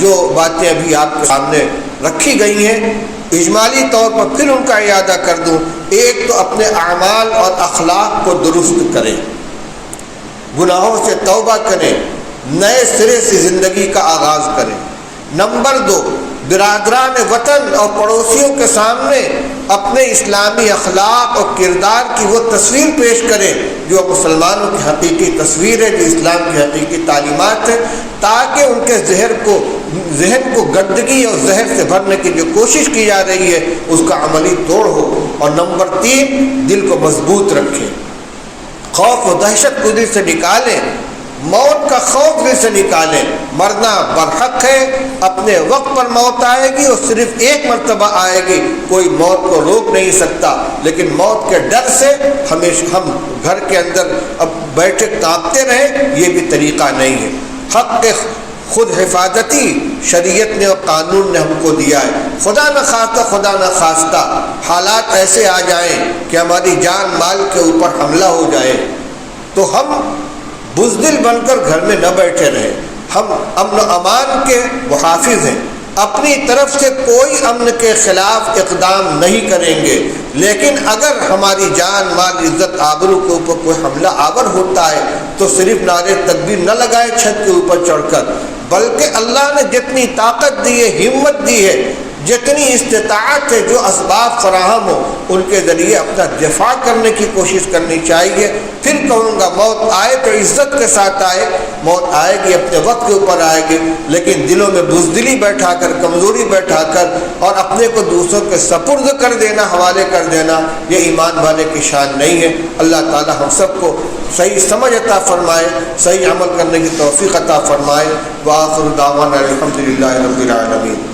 جو باتیں ابھی آپ کے سامنے رکھی گئی ہیں اجمالی طور پر پھر ان کا اعادہ کر دوں۔ ایک تو اپنے اعمال اور اخلاق کو درست کریں، گناہوں سے توبہ کریں، نئے سرے سے زندگی کا آغاز کریں۔ نمبر 2، برادران وطن اور پڑوسیوں کے سامنے اپنے اسلامی اخلاق اور کردار کی وہ تصویر پیش کریں جو مسلمانوں کی حقیقی تصویر ہے، جو اسلام کی حقیقی تعلیمات ہے، تاکہ ان کے ذہن کو گندگی اور زہر سے بھرنے کی جو کوشش کی جا رہی ہے اس کا عملی توڑ ہو۔ اور نمبر 3، دل کو مضبوط رکھیں، خوف و دہشت کو دل سے نکالیں، موت کا خوف دل سے نکالیں۔ مرنا برحق ہے، اپنے وقت پر موت آئے گی اور صرف ایک مرتبہ آئے گی، کوئی موت کو روک نہیں سکتا، لیکن موت کے ڈر سے ہمیشہ ہم گھر کے اندر اب بیٹھے کانپتے رہیں، یہ بھی طریقہ نہیں ہے۔ حق خود حفاظتی شریعت نے اور قانون نے ہم کو دیا ہے۔ خدا نہ خواستہ حالات ایسے آ جائیں کہ ہماری جان مال کے اوپر حملہ ہو جائے تو ہم بزدل بن کر گھر میں نہ بیٹھے رہیں، ہم امن و امان کے محافظ ہیں، اپنی طرف سے کوئی امن کے خلاف اقدام نہیں کریں گے، لیکن اگر ہماری جان مال عزت آبرو کے اوپر کوئی حملہ آور ہوتا ہے تو صرف نعرے تکبیر نہ لگائے چھت کے اوپر چڑھ کر، بلکہ اللہ نے جتنی طاقت دی ہے، ہمت دی ہے، جتنی استطاعت ہے، جو اسباب فراہم ہو ان کے ذریعے اپنا دفاع کرنے کی کوشش کرنی چاہیے۔ پھر کہوں گا موت آئے تو عزت کے ساتھ آئے، موت آئے گی اپنے وقت کے اوپر آئے گی، لیکن دلوں میں بزدلی بیٹھا کر، کمزوری بیٹھا کر اور اپنے کو دوسروں کے سپرد کر دینا، حوالے کر دینا، یہ ایمان والے کی شان نہیں ہے۔ اللہ تعالی ہم سب کو صحیح سمجھ عطا فرمائے، صحیح عمل کرنے کی توفیق عطا فرمائے۔ وآخر دعوانا الحمدللہ رب العالمین۔